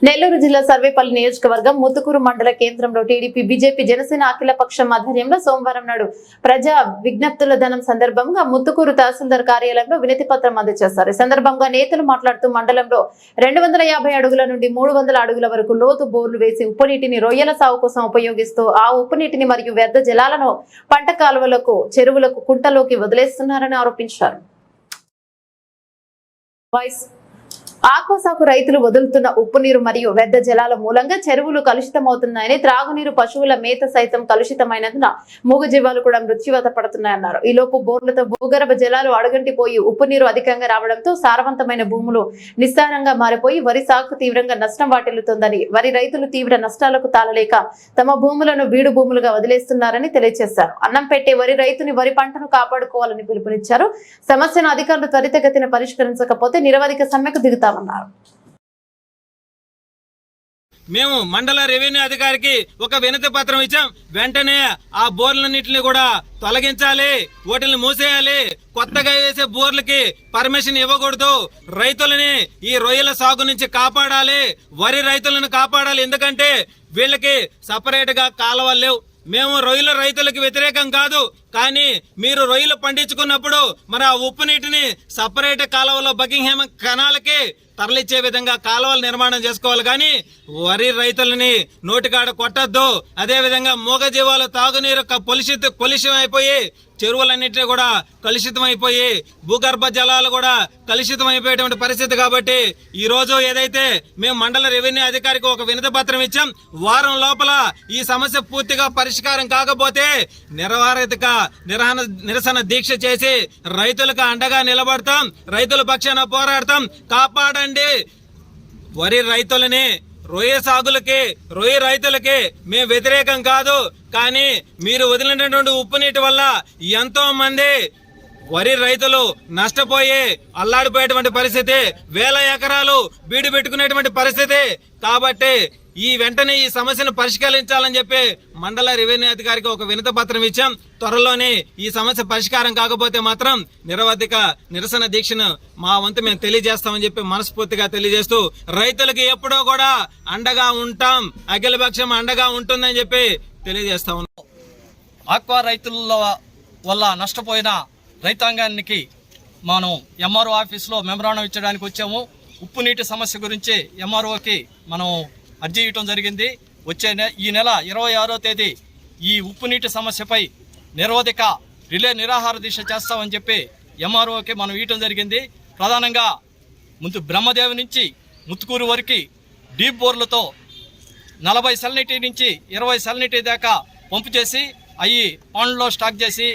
నెల్లూరు జిల్లా సర్వేపల్లి నియోజకవర్గం ముత్తుకూరు మండల కేంద్రంలో టీడీపీ బీజేపీ జనసేన అఖిల పక్షం ఆధ్వర్యంలో సోమవారం నాడు ప్రజా విజ్ఞప్తుల దినం సందర్భంగా ముత్తుకూరు తహసీల్దార్ కార్యాలయంలో వినతి పత్రం అందజేశారు. ఈ సందర్భంగా నేతలు మాట్లాడుతూ మండలంలో 250 అడుగుల నుండి 300 అడుగుల వరకు లోతు బోర్లు వేసి ఉప్పునీటిని రొయ్యల సాగు కోసం ఉపయోగిస్తూ ఆ ఉప్పునీటిని మరియు వ్యర్థ జలాలను పంట కాలువలకు, చెరువులకు, కుంటలోకి వదిలేస్తున్నారని ఆరోపించారు. ఆక్వాసాకు రైతులు వదులుతున్న ఉప్పు నీరు మరియు వ్యర్థ జలాల మూలంగా చెరువులు కలుషితమవుతున్నాయని, త్రాగునీరు, పశువుల మేత సైతం కలుషితమైనందున మూగజీవాలు కూడా మృత్యువాత పడుతున్నాయన్నారు. ఈలోపు బోర్లతో భూగర్భ జలాలు అడుగంటిపోయి ఉప్పు నీరు అధికంగా రావడంతో సారవంతమైన భూములు నిస్సారంగా మారిపోయి వరి సాగుకు తీవ్రంగా నష్టం వాటిల్లుతోందని, వరి రైతులు తీవ్ర నష్టాలకు తాళలేక తమ భూములను బీడు భూములుగా వదిలేస్తున్నారని తెలియజేశారు. అన్నం పెట్టే వరి రైతుని వరి పంటను కాపాడుకోవాలని పిలుపునిచ్చారు. సమస్యను అధికారులు త్వరితగతిన పరిష్కరించకపోతే నిరవధిక సమ్మెకు దిగుతారు. మేము మండల రెవెన్యూ అధికారికి ఒక వినతి పత్రం ఇచ్చాం. వెంటనే ఆ బోర్లన్నింటినీ కూడా తొలగించాలి, వాటిని మూసేయాలి. కొత్తగా వేసే బోర్లకి పర్మిషన్ ఇవ్వకూడదు. రైతులని ఈ రొయ్యల సాగు నుంచి కాపాడాలి, వరి రైతులను కాపాడాలి. ఎందుకంటే వీళ్ళకి సపరేట్ గా కాలువలు లేవు. మేము రొయ్యల రైతులకు వ్యతిరేకం కాదు, కానీ మీరు రొయ్యలు పండించుకున్నప్పుడు మరి ఆ ఉప్పు నీటిని సపరేట్ కాలువలో బకింగ్హామ్ కెనాల్కి తరలిచ్చే విధంగా కాలువలు నిర్మాణం చేసుకోవాలి. కానీ వరి రైతులని నోటికాడ కొట్టద్దు. అదే విధంగా మూగజీవాలు తాగునీరు కలుషితం అయిపోయి చెరువులన్నింటినీ కూడా కలుషితం అయిపోయి భూగర్భ జలాలు కూడా కలుషితం అయిపోయేటువంటి పరిస్థితి. కాబట్టి ఈ రోజు ఏదైతే మేము మండల రెవెన్యూ అధికారికి ఒక వినతి పత్రం ఇచ్చాం, వారం లోపల ఈ సమస్య పూర్తిగా పరిష్కారం కాకపోతే నిరసన దీక్ష చేసి రైతులకు అండగా నిలబడతాం, రైతుల పక్షాన పోరాడతాం. కాపాడండి వరి రైతులని. రొయ్య సాగులకి, రొయ్య రైతులకి మేము వ్యతిరేకం కాదు, కానీ మీరు వదిలినటువంటి ఉప్పు నీటి వల్ల ఎంతో మంది వరి రైతులు నష్టపోయి అల్లాడిపోయేటువంటి పరిస్థితి, వేల ఎకరాలు బీడు పెట్టుకునేటువంటి పరిస్థితి. కాబట్టి ఈ వెంటనే ఈ సమస్యను పరిష్కరించాలని చెప్పి మండల రెవెన్యూ అధికారికి ఒక వినతి పత్రం ఇచ్చాం. త్వరలోనే ఈ సమస్య పరిష్కారం కాకపోతే మాత్రం నిరవధిక నిరసన దీక్షను మా వంతు మేము తెలియజేస్తామని చెప్పి మనస్ఫూర్తిగా తెలియజేస్తూ, రైతులకు ఎప్పుడో కూడా అండగా ఉంటాం, అఖిలపక్షం అండగా ఉంటుందని చెప్పి తెలియజేస్తా ఉన్నాం. ఆక్వా రైతుల వల్ల నష్టపోయిన రైతాంగానికి మనం ఎంఆర్ఓ ఆఫీస్లో మెమరాండం ఇచ్చడానికి వచ్చాము. ఉప్పు నీటి సమస్య గురించి ఎంఆర్ఓకి మనం అర్జీ ఇవ్వడం జరిగింది. ఈ నెల 26వ తేదీ ఈ ఉప్పు నీటి సమస్యపై నిరవధిక నిరాహార దీక్ష చేస్తామని చెప్పి ఎంఆర్ఓకి మనం ఇవ్వడం జరిగింది. ప్రధానంగా బ్రహ్మదేవి నుంచి ముత్తుకూరు వరకు డీప్ బోర్లతో 40 సెల్నిటీ నుంచి 20 సెల్నిటీ దాకా పంపు చేసి అవి పాండ్లో స్టాక్ చేసి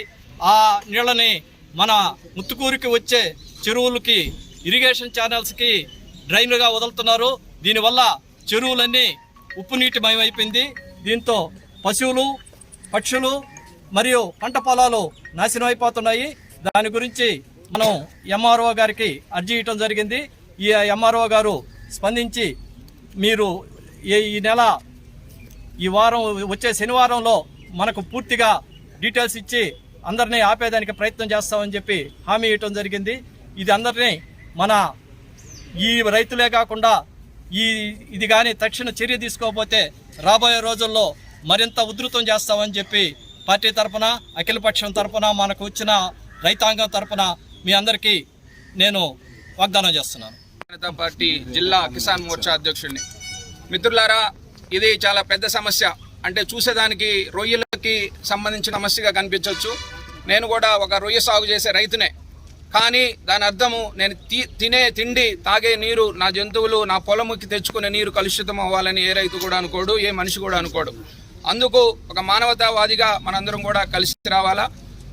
ఆ నీళ్ళని మన ముత్తుకూరుకి వచ్చే చెరువులకి, ఇరిగేషన్ ఛానల్స్కి డ్రైన్గా వదులుతున్నారు. దీనివల్ల చెరువులన్నీ ఉప్పు నీటిమయమైపోయింది. దీంతో పశువులు, పక్షులు మరియు పంట పొలాలు నాశనం అయిపోతున్నాయి. దాని గురించి మనం ఎంఆర్ఓ గారికి అర్జీ ఇవ్వడం జరిగింది. ఈ ఎంఆర్ఓ గారు స్పందించి మీరు ఈ వారం వచ్చే శనివారంలో మనకు పూర్తిగా డీటెయిల్స్ ఇచ్చి అందరినీ ఆపేదానికి ప్రయత్నం చేస్తామని చెప్పి హామీ ఇవ్వడం జరిగింది. ఇది అందరినీ మన ఈ రైతులే కాకుండా ఇది కానీ తక్షణ చర్య తీసుకోకపోతే రాబోయే రోజుల్లో మరింత ఉధృతం చేస్తామని చెప్పి పార్టీ తరఫున, అఖిలపక్షం తరఫున, మనకు వచ్చిన రైతాంగం తరఫున మీ అందరికీ నేను వాగ్దానం చేస్తున్నాను. జనతా పార్టీ జిల్లా కిసాన్ మోర్చా అధ్యక్షుడిని. మిత్రులారా, ఇది చాలా పెద్ద సమస్య. అంటే చూసేదానికి రొయ్యలకి సంబంధించిన సమస్యగా కనిపించవచ్చు. నేను కూడా ఒక రొయ్య సాగు చేసే రైతునే. కానీ దాని అర్థము నేను తినే తిండి, తాగే నీరు, నా జంతువులు, నా పొలముకి తెచ్చుకునే నీరు కలుషితం అవ్వాలని ఏ రైతు కూడా అనుకోడు, ఏ మనిషి కూడా అనుకోడు. అందుకు ఒక మానవతావాదిగా మనందరం కూడా కలిసి రావాలా.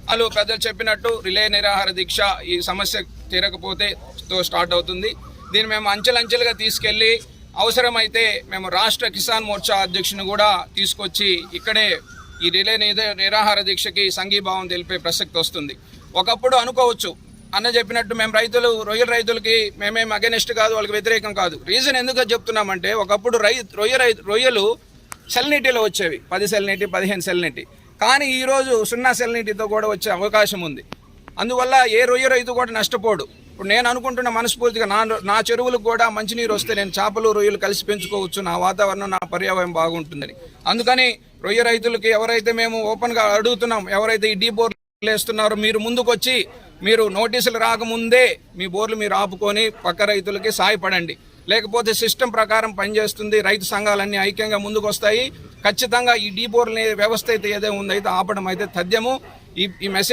వాళ్ళు పెద్దలు చెప్పినట్టు రిలే నిరాహార దీక్ష ఈ సమస్య తీరకపోతే స్టార్ట్ అవుతుంది. దీన్ని మేము అంచెలంచెలుగా తీసుకెళ్ళి అవసరమైతే మేము రాష్ట్ర కిసాన్ మోర్చా అధ్యక్షుని కూడా తీసుకొచ్చి ఇక్కడే ఈ రిలే నిరాహార దీక్షకి సంఘీభావం తెలిపే ప్రసక్తి వస్తుంది. ఒకప్పుడు అనుకోవచ్చు, అన్న చెప్పినట్టు మేము రొయ్యల రైతులకి మేమేం అగెనిస్ట్ కాదు, వాళ్ళకి వ్యతిరేకం కాదు. రీజన్ ఎందుకు చెప్తున్నామంటే, ఒకప్పుడు రొయ్యలు సెల్నిటీలో వచ్చేవి, 10 సెల్నిటీ, 15 సెల్నిటీ. కానీ ఈరోజు 0 సెల్నిటీతో కూడా వచ్చే అవకాశం ఉంది. అందువల్ల ఏ రొయ్య రైతు కూడా నష్టపోడు. ఇప్పుడు నేను అనుకుంటున్న మనస్ఫూర్తిగా నా చెరువులకు కూడా మంచినీరు వస్తే నేను చేపలు రొయ్యలు కలిసి పెంచుకోవచ్చు, నా వాతావరణం నా పర్యావరణం బాగుంటుందని. అందుకని రొయ్య రైతులకి ఎవరైతే మేము ఓపెన్గా అడుగుతున్నాం, ఎవరైతే ఈ డీ బోర్లు వేస్తున్నారో మీరు ముందుకు వచ్చి మీరు నోటీసులు రాకముందే మీ బోర్లు మీరు ఆపుకొని పక్క రైతులకి సాయపడండి. లేకపోతే సిస్టమ్ ప్రకారం పనిచేస్తుంది, రైతు సంఘాలన్నీ ఐక్యంగా ముందుకు వస్తాయి. ఖచ్చితంగా ఈ డీ బోర్ల వ్యవస్థ అయితే ఏదో ఉందైతే ఆపడం అయితే తథ్యము. ఈ మెసేజ్